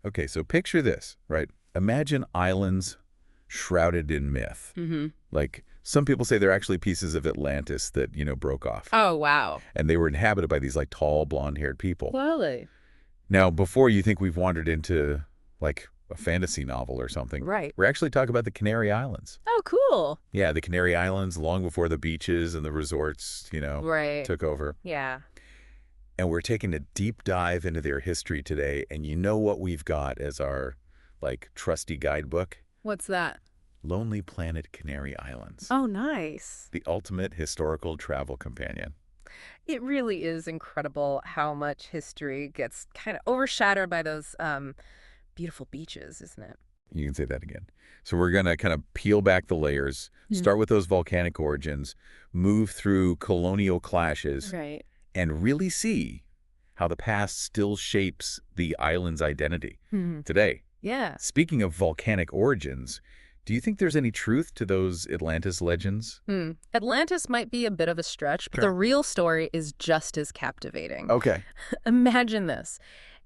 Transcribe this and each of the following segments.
Okay, so picture this, right? Imagine islands shrouded in myth. Like, some people say they're actually pieces of Atlantis that, broke off. Oh, wow. And they were inhabited by these, like, tall, blonde-haired people. Slowly. Now, before you think we've wandered into, like, a fantasy novel or something, Right. we're actually talking about the Canary Islands. Oh, cool. Yeah, the Canary Islands, long before the beaches and the resorts, Right. took over. Yeah. And we're taking a deep dive into their history today, and you know what we've got as our, like, trusty guidebook? What's that? Lonely Planet Canary Islands. Oh, nice. The ultimate historical travel companion. It really is incredible how much history gets kind of overshadowed by those beautiful beaches, isn't it? You can say that again. So we're going to kind of peel back the layers, start with those volcanic origins, move through colonial clashes, Right. and really see how the past still shapes the island's identity Hmm. today. Yeah. Speaking of volcanic origins, do you think there's any truth to those Atlantis legends? Atlantis might be a bit of a stretch, but the real story is just as captivating. Okay. Imagine this.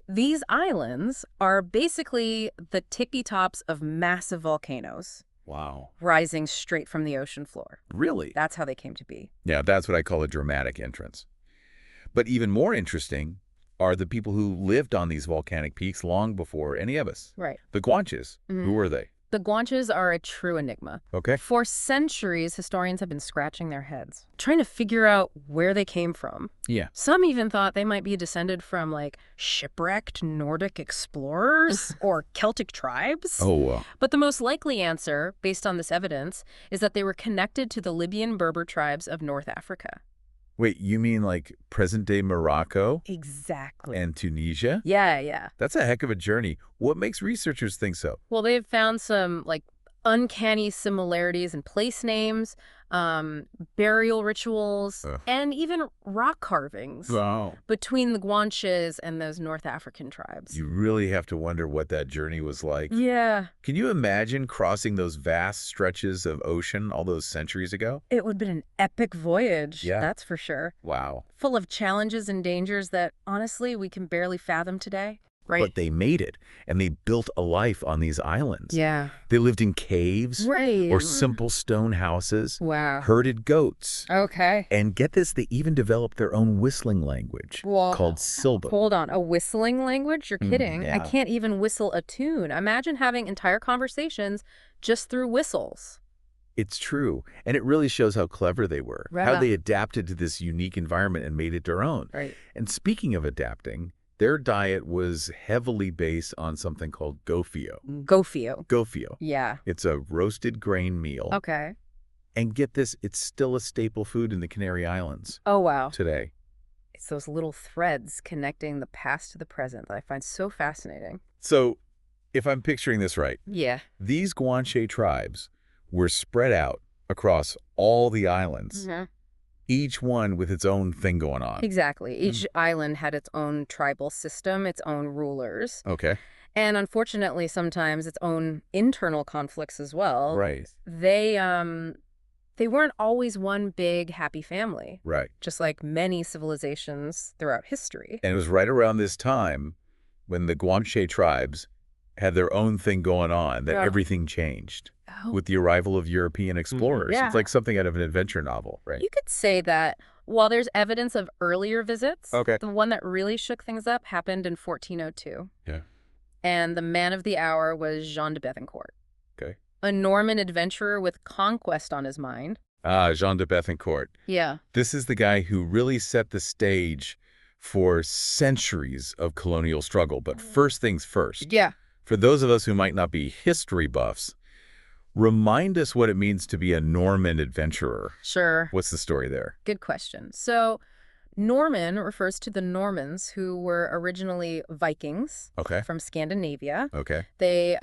These islands are basically the tippy tops of massive volcanoes Wow. rising straight from the ocean floor. Really? That's how they came to be. Yeah, that's what I call a dramatic entrance. But even more interesting are the people who lived on these volcanic peaks long before any of us. Right. The Guanches. Who were they? The Guanches are a true enigma. Okay. For centuries, historians have been scratching their heads, trying to figure out where they came from. Yeah. Some even thought they might be descended from, like, shipwrecked Nordic explorers or Celtic tribes. Oh, But the most likely answer, based on this evidence, is that they were connected to the Libyan Berber tribes of North Africa. wait, you mean like present-day Morocco Exactly. and Tunisia? Yeah. That's a heck of a journey. What makes researchers think so? Well, they've found some, like, uncanny similarities in place names, burial rituals, and even rock carvings Wow. between the Guanches and those North African tribes. You really have to wonder what that journey was like. Yeah. Can you imagine crossing those vast stretches of ocean all those centuries ago? It would have been an epic voyage, Yeah. that's for sure. Wow. Full of challenges and dangers that, honestly, we can barely fathom today. Right. But they made it, and they built a life on these islands. Yeah. They lived in caves Right. or simple stone houses, Wow. herded goats. Okay. And get this, they even developed their own whistling language Whoa. called Silba. Hold on, a whistling language? You're kidding. I yeah. can't even whistle a tune. Imagine having entire conversations just through whistles. It's true, and it really shows how clever they were, Right how on. they adapted to this unique environment and made it their own. Right. And speaking of adapting, their diet was heavily based on something called gofio. Gofio. Gofio. Yeah. It's a roasted grain meal. Okay. And get this, it's still a staple food in the Canary Islands Oh, wow. today. It's those little threads connecting the past to the present that I find so fascinating. So, if I'm picturing this right, Yeah. these Guanche tribes were spread out across all the islands, each one with its own thing going on. Exactly. Each island had its own tribal system, its own rulers, Okay. and unfortunately sometimes its own internal conflicts as well. Right. They weren't always one big happy family, Right. just like many civilizations throughout history. And it was right around this time when the Guanche tribes had their own thing going on that Yeah. everything changed Oh, with the arrival of European explorers. Yeah. It's like something out of an adventure novel, right? you could say that while there's evidence of earlier visits, Okay. the one that really shook things up happened in 1402. Yeah. And the man of the hour was Jean de Bethencourt, Okay. a Norman adventurer with conquest on his mind. Ah, Jean de Bethencourt. Yeah. This is the guy who really set the stage for centuries of colonial struggle. But first things first, Yeah. for those of us who might not be history buffs, remind us what it means to be a Norman adventurer. Sure. What's the story there? Good question. So, Norman refers to the Normans who were originally Vikings Okay. from Scandinavia. Okay. They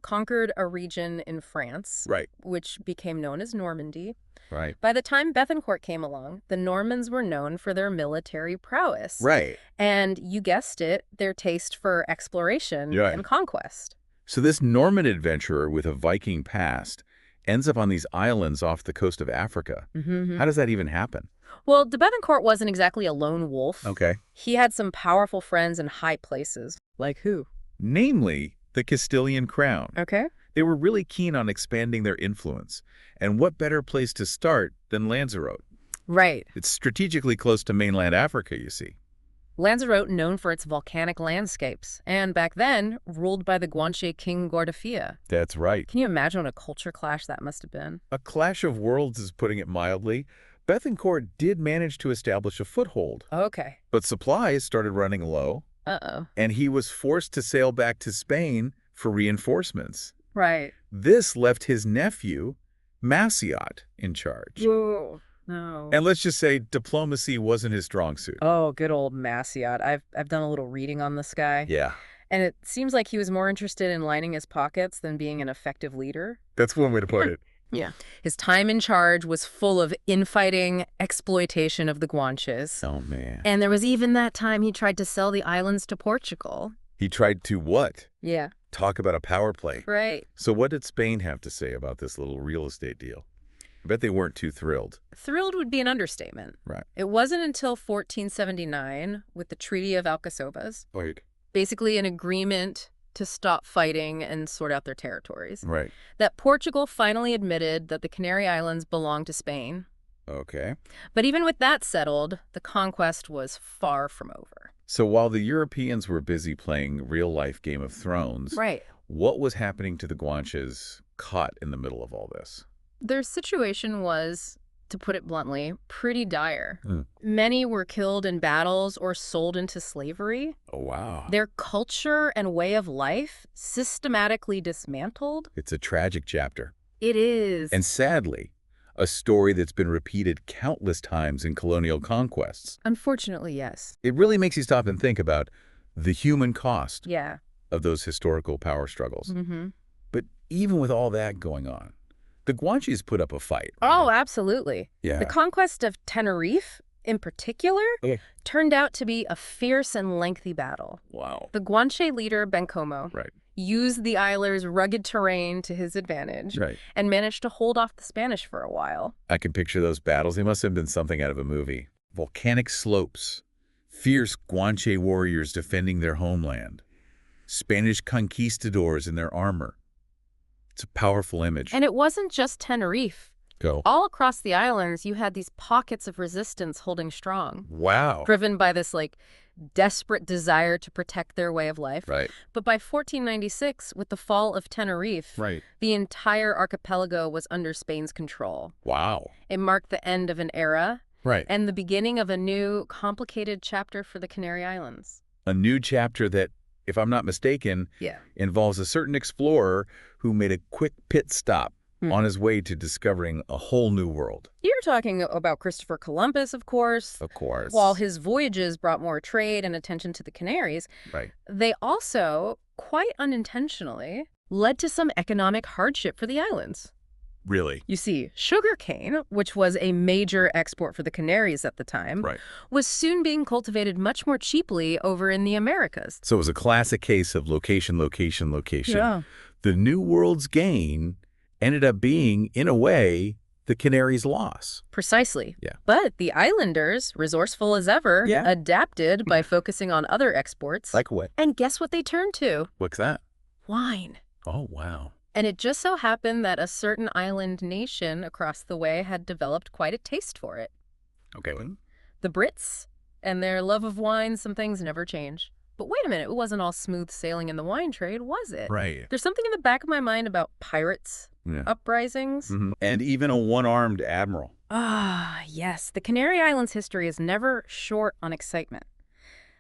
conquered a region in France, Right. which became known as Normandy. Right. By the time Bethencourt came along, the Normans were known for their military prowess. Right. And you guessed it, their taste for exploration Right. and conquest. So this Norman adventurer with a Viking past ends up on these islands off the coast of Africa. How does that even happen? Well, de Bethencourt wasn't exactly a lone wolf. Okay. He had some powerful friends in high places. Like who? namely the Castilian crown. Okay. They were really keen on expanding their influence. And what better place to start than Lanzarote? Right. It's strategically close to mainland Africa, you see. Lanzarote, known for its volcanic landscapes, and back then, ruled by the Guanche king Guardafia. That's right. Can you imagine what a culture clash that must have been? A clash of worlds is putting it mildly. Bethencourt did manage to establish a foothold, Okay. but supplies started running low, Uh-oh. and he was forced to sail back to Spain for reinforcements. Right. This left his nephew, Maciot, in charge. Whoa. No. And let's just say diplomacy wasn't his strong suit. Oh, good old Maciot. I've done a little reading on this guy. Yeah, And it seems like he was more interested in lining his pockets than being an effective leader. that's one way to put it. Yeah. His time in charge was full of infighting, exploitation of the Guanches. Oh, man. And there was even that time he tried to sell the islands to Portugal. He tried to what? Yeah. Talk about a power play. Right. So what did Spain have to say about this little real estate deal? I bet they weren't too thrilled. Thrilled would be an understatement. Right. It wasn't until 1479 with the Treaty of Alcazovas, Wait. basically an agreement to stop fighting and sort out their territories, Right. that Portugal finally admitted that the Canary Islands belonged to Spain. Okay. But even with that settled, the conquest was far from over. So while the Europeans were busy playing real-life Game of Thrones, Right. what was happening to the Guanches caught in the middle of all this? Their situation was, to put it bluntly, pretty dire. Hmm. Many were killed in battles or sold into slavery. Oh, wow. Their culture and way of life systematically dismantled. It's a tragic chapter. It is. And sadly, a story that's been repeated countless times in colonial conquests. Unfortunately, yes. It really makes you stop and think about the human cost Yeah. of those historical power struggles. Mm-hmm. But even with all that going on, the Guanches put up a fight. Oh, right? absolutely. Yeah. The conquest of Tenerife, in particular, Okay. turned out to be a fierce and lengthy battle. Wow. The Guanche leader, Bencomo, Right. used the isler's rugged terrain to his advantage Right. and managed to hold off the Spanish for a while. I can picture those battles. They must have been something out of a movie. Volcanic slopes, fierce Guanche warriors defending their homeland, Spanish conquistadors in their armor. It's a powerful image. And it wasn't just Tenerife. Go. All across the islands, you had these pockets of resistance holding strong, Wow. driven by this, desperate desire to protect their way of life. Right. But by 1496, with the fall of Tenerife, Right. the entire archipelago was under Spain's control. Wow. It marked the end of an era Right. and the beginning of a new, complicated chapter for the Canary Islands. A new chapter that, if I'm not mistaken, Yeah. involves a certain explorer who made a quick pit stop on his way to discovering a whole new world. You're talking about Christopher Columbus, of course. Of course. While his voyages brought more trade and attention to the Canaries, Right. they also, quite unintentionally, led to some economic hardship for the islands. Really? You see, sugarcane, which was a major export for the Canaries at the time, Right. was soon being cultivated much more cheaply over in the Americas. So it was a classic case of location, location, location. Yeah. The New World's gain ended up being, in a way, the Canaries' loss. Precisely. Yeah. But the islanders, resourceful as ever, Yeah. adapted by focusing on other exports. Like what? And guess what they turned to? What's that? Wine. Oh, wow. And it just so happened that a certain island nation across the way had developed quite a taste for it. Okay. The Brits and their love of wine, some things never change. But wait a minute, it wasn't all smooth sailing in the wine trade, was it? Right. There's something in the back of my mind about pirates, Yeah. uprisings. Mm-hmm. And even a one-armed admiral. Ah, yes. The Canary Islands history is never short on excitement.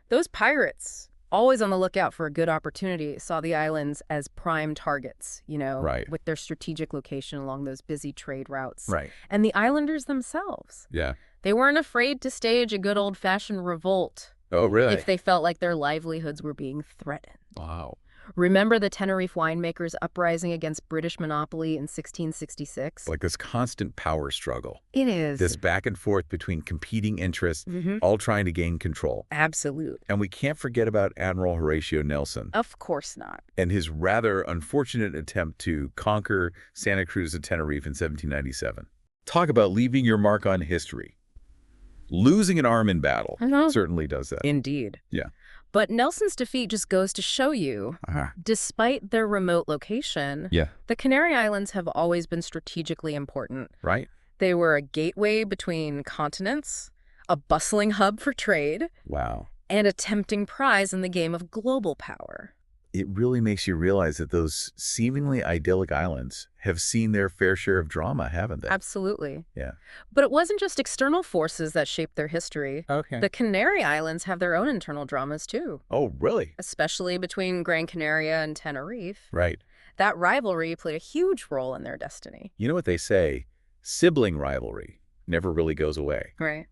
Those pirates, always on the lookout for a good opportunity, saw the islands as prime targets, Right. with their strategic location along those busy trade routes. Right. And the islanders themselves, Yeah. they weren't afraid to stage a good old-fashioned revolt Oh, really? if they felt like their livelihoods were being threatened. Wow. Remember the Tenerife winemakers' uprising against British monopoly in 1666? Like this constant power struggle. It is. This back and forth between competing interests, Mhm. all trying to gain control. Absolute. And we can't forget about Admiral Horatio Nelson Of course not. and his rather unfortunate attempt to conquer Santa Cruz and Tenerife in 1797. Talk about leaving your mark on history. Losing an arm in battle I know. certainly does that. Indeed. Yeah. But Nelson's defeat just goes to show you, despite their remote location, Yeah. the Canary Islands have always been strategically important. Right? They were a gateway between continents, a bustling hub for trade, Wow. and a tempting prize in the game of global power. It really makes you realize that those seemingly idyllic islands have seen their fair share of drama, haven't they? Absolutely. Yeah. But it wasn't just external forces that shaped their history. Okay. The Canary Islands have their own internal dramas, too, Oh, really? especially between Gran Canaria and Tenerife. Right. That rivalry played a huge role in their destiny. You know what they say? Sibling rivalry never really goes away, Right.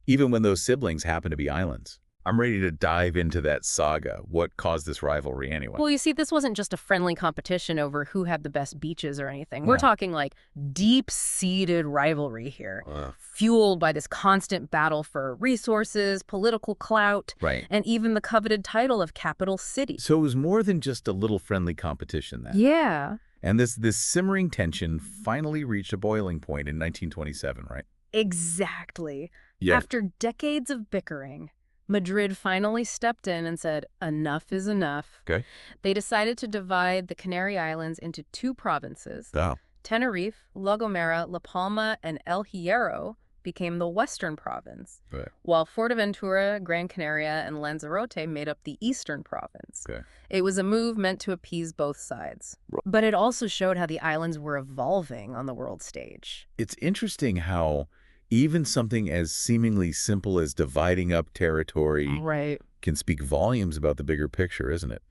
even when those siblings happen to be islands. I'm ready to dive into that saga. What caused this rivalry anyway? Well, you see, this wasn't just a friendly competition over who had the best beaches or anything. We're Yeah. talking like deep-seated rivalry here, Wow. fueled by this constant battle for resources, political clout, Right. and even the coveted title of capital city. So it was more than just a little friendly competition then. Yeah, And this simmering tension finally reached a boiling point in 1927, right? exactly. Yeah. After decades of bickering, Madrid finally stepped in and said, enough is enough. Okay. They decided to divide the Canary Islands into two provinces. Oh. Tenerife, La Gomera, La Palma, and El Hierro became the western province, Right. while Fuerteventura, Gran Canaria, and Lanzarote made up the eastern province. Okay. It was a move meant to appease both sides. Right. But it also showed how the islands were evolving on the world stage. It's interesting how even something as seemingly simple as dividing up territory Right. can speak volumes about the bigger picture, isn't it?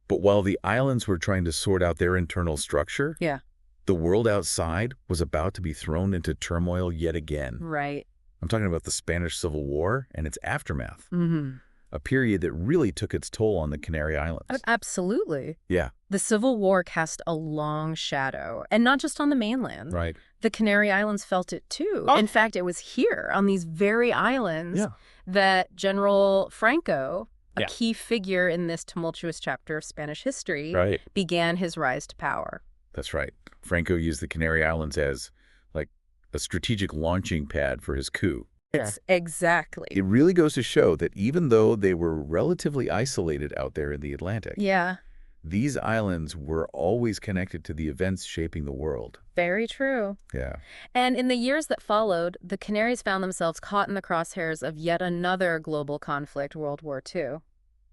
But while the islands were trying to sort out their internal structure, Yeah. the world outside was about to be thrown into turmoil yet again. Right. I'm talking about the Spanish Civil War and its aftermath, Mm-hmm. a period that really took its toll on the Canary Islands. Absolutely. Yeah, The Civil War cast a long shadow, and not just on the mainland. right. The Canary Islands felt it too. Oh. In fact, it was here on these very islands Yeah. that General Franco, a Yeah. key figure in this tumultuous chapter of Spanish history, Right. began his rise to power. That's right. Franco used the Canary Islands as, like, a strategic launching pad for his coup. It's exactly. It really goes to show that even though they were relatively isolated out there in the Atlantic, Yeah, these islands were always connected to the events shaping the world. very true. Yeah. And in the years that followed, the Canaries found themselves caught in the crosshairs of yet another global conflict, World War II.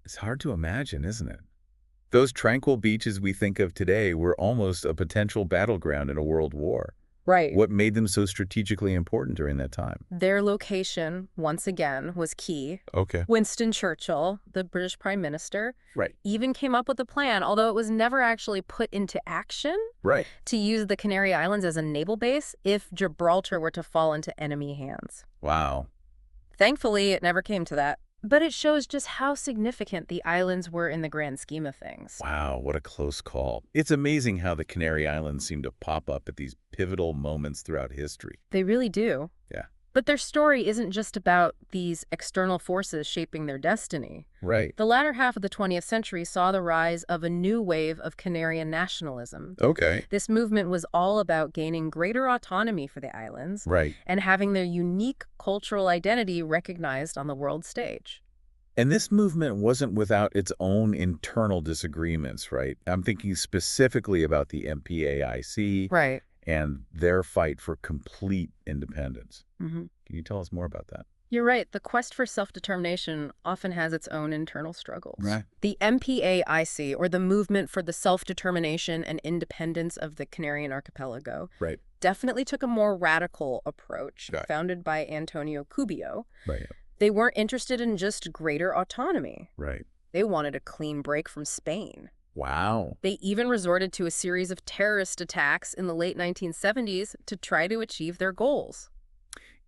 It's hard to imagine, isn't it? Those tranquil beaches we think of today were almost a potential battleground in a world war. Right. What made them so strategically important during that time? Their location, once again, was key. Okay. Winston Churchill, the British Prime Minister, Right. even came up with a plan, although it was never actually put into action, Right. to use the Canary Islands as a naval base if Gibraltar were to fall into enemy hands. Wow. Thankfully, it never came to that. But it shows just how significant the islands were in the grand scheme of things. Wow, what a close call. It's amazing how the Canary Islands seem to pop up at these pivotal moments throughout history. They really do. Yeah. But their story isn't just about these external forces shaping their destiny. Right. The latter half of the 20th century saw the rise of a new wave of Canarian nationalism. Okay. This movement was all about gaining greater autonomy for the islands Right. and having their unique cultural identity recognized on the world stage. And this movement wasn't without its own internal disagreements, right? I'm thinking specifically about the MPAIC Right. and their fight for complete independence. Mm-hmm. Can you tell us more about that? You're right. The quest for self-determination often has its own internal struggles. Right. The MPAIC, or the Movement for the Self-Determination and Independence of the Canarian Archipelago, Right. definitely took a more radical approach, Right. founded by Antonio Cubio. Right. They weren't interested in just greater autonomy. Right. They wanted a clean break from Spain. Wow. They even resorted to a series of terrorist attacks in the late 1970s to try to achieve their goals.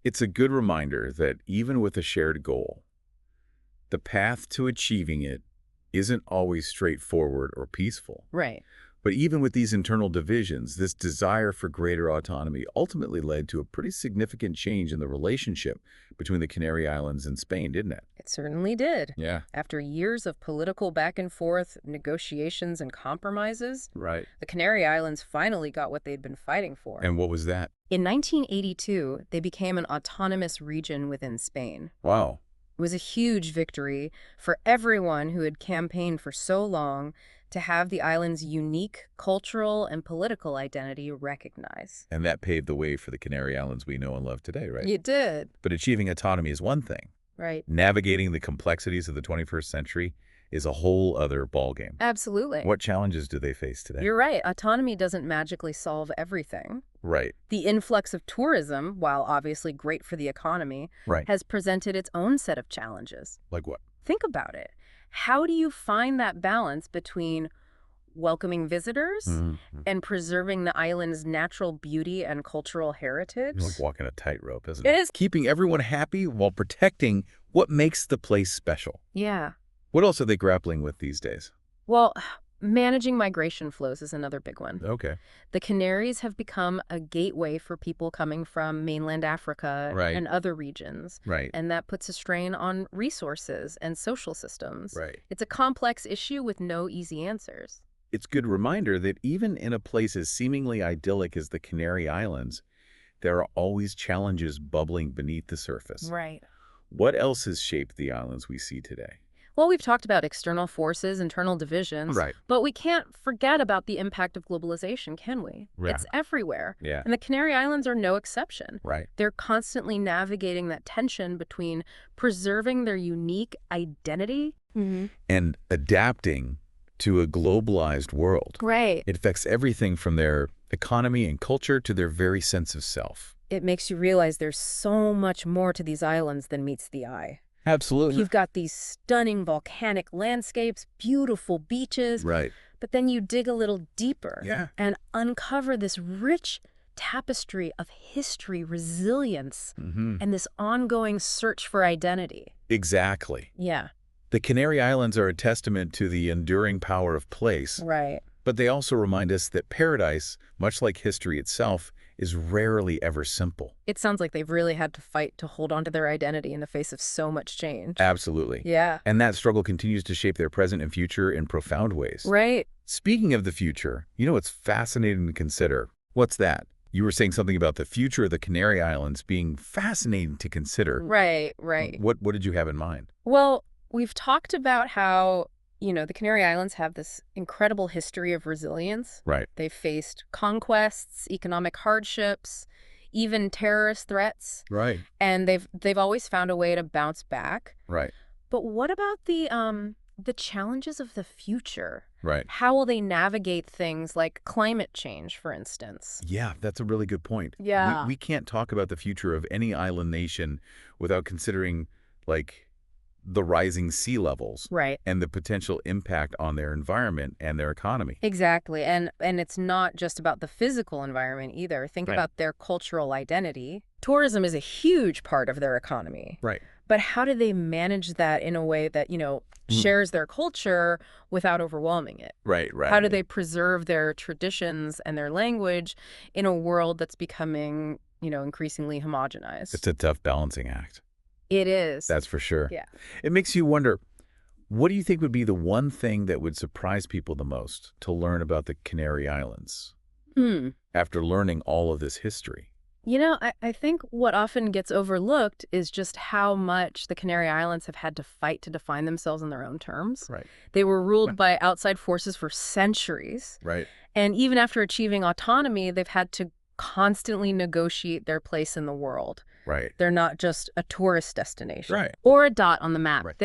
It's a good reminder that even with a shared goal, the path to achieving it isn't always straightforward or peaceful. Right. But even with these internal divisions, this desire for greater autonomy ultimately led to a pretty significant change in the relationship between the Canary Islands and Spain, didn't it? It certainly did. Yeah. After years of political back and forth, negotiations, and compromises, Right. the Canary Islands finally got what they'd been fighting for. And what was that? In 1982, they became an autonomous region within Spain. Wow. It was a huge victory for everyone who had campaigned for so long to have the island's unique cultural and political identity recognized. And that paved the way for the Canary Islands we know and love today, right? It did. But achieving autonomy is one thing. Right. Navigating the complexities of the 21st century is a whole other ballgame. Absolutely. What challenges do they face today? You're right. Autonomy doesn't magically solve everything. Right. The influx of tourism, while obviously great for the economy, Right. has presented its own set of challenges. Like what? Think about it. How do you find that balance between welcoming visitors and preserving the island's natural beauty and cultural heritage? It's like walking a tightrope, isn't It it? is. Keeping everyone happy while protecting what makes the place special. Yeah. What else are they grappling with these days? Well, managing migration flows is another big one. Okay. The Canaries have become a gateway for people coming from mainland Africa Right. and other regions. Right. And that puts a strain on resources and social systems. Right. It's a complex issue with no easy answers. It's a good reminder that even in a place as seemingly idyllic as the Canary Islands, there are always challenges bubbling beneath the surface. Right. What else has shaped the islands we see today? Well, we've talked about external forces, internal divisions. Right. But we can't forget about the impact of globalization, can we? Yeah. It's everywhere. Yeah. And the Canary Islands are no exception. Right. They're constantly navigating that tension between preserving their unique identity. And adapting to a globalized world. Right. It affects everything from their economy and culture to their very sense of self. It makes you realize there's so much more to these islands than meets the eye. Absolutely. You've got these stunning volcanic landscapes, beautiful beaches, Right. but then you dig a little deeper Yeah. and uncover this rich tapestry of history, resilience, and this ongoing search for identity. Exactly. Yeah, The Canary Islands are a testament to the enduring power of place, right. but they also remind us that paradise, much like history itself, is rarely ever simple. It sounds like they've really had to fight to hold on to their identity in the face of so much change. Absolutely. Yeah. And that struggle continues to shape their present and future in profound ways. Right. Speaking of the future, you know what's fascinating to consider? What's that? You were saying something about the future of the Canary Islands being fascinating to consider. Right, right. What did you have in mind? Well, we've talked about how, the Canary Islands have this incredible history of resilience. Right. They've faced conquests, economic hardships, even terrorist threats, Right. and they've always found a way to bounce back. Right. But what about the challenges of the future? Right. How will they navigate things like climate change, for instance? Yeah, that's a really good point. Yeah. We can't talk about the future of any island nation without considering, like, the rising sea levels Right. and the potential impact on their environment and their economy. Exactly. And it's not just about the physical environment either. Think Right. about their cultural identity. Tourism is a huge part of their economy. Right. But how do they manage that in a way that, shares their culture without overwhelming it? Right, right. How do they preserve their traditions and their language in a world that's becoming, increasingly homogenized? It's a tough balancing act. It is. That's for sure. Yeah. It makes you wonder, what do you think would be the one thing that would surprise people the most to learn about the Canary Islands after learning all of this history? I think what often gets overlooked is just how much the Canary Islands have had to fight to define themselves in their own terms. Right. They were ruled by outside forces for centuries. Right. And even after achieving autonomy, they've had to constantly negotiate their place in the world. Right. They're not just a tourist destination Right. or a dot on the map. Right.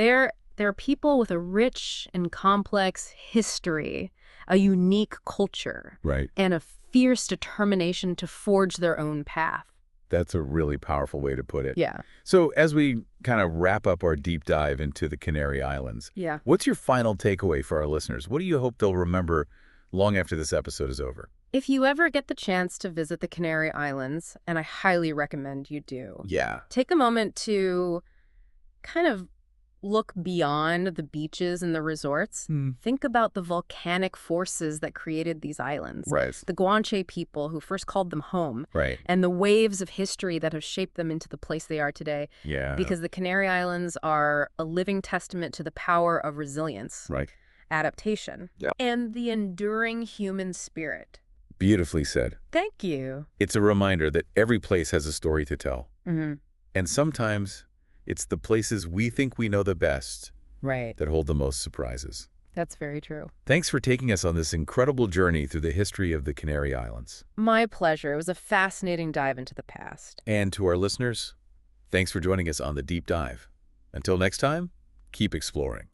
They're people with a rich and complex history, a unique culture, Right. and a fierce determination to forge their own path. That's a really powerful way to put it. Yeah. So as we kind of wrap up our deep dive into the Canary Islands, Yeah. what's your final takeaway for our listeners? What do you hope they'll remember long after this episode is over? If you ever get the chance to visit the Canary Islands, and I highly recommend you do, Yeah. take a moment to kind of look beyond the beaches and the resorts. Think about the volcanic forces that created these islands. Right. The Guanche people who first called them home, Right. and the waves of history that have shaped them into the place they are today. Yeah. Because the Canary Islands are a living testament to the power of resilience, Right. adaptation, Yeah. and the enduring human spirit. Beautifully said. Thank you. It's a reminder that every place has a story to tell. Mm-hmm. And sometimes It's the places we think we know the best Right. that hold the most surprises. That's very true. Thanks for taking us on this incredible journey through the history of the Canary Islands. My pleasure. It was a fascinating dive into the past. And to our listeners, thanks for joining us on the Deep Dive. Until next time, keep exploring.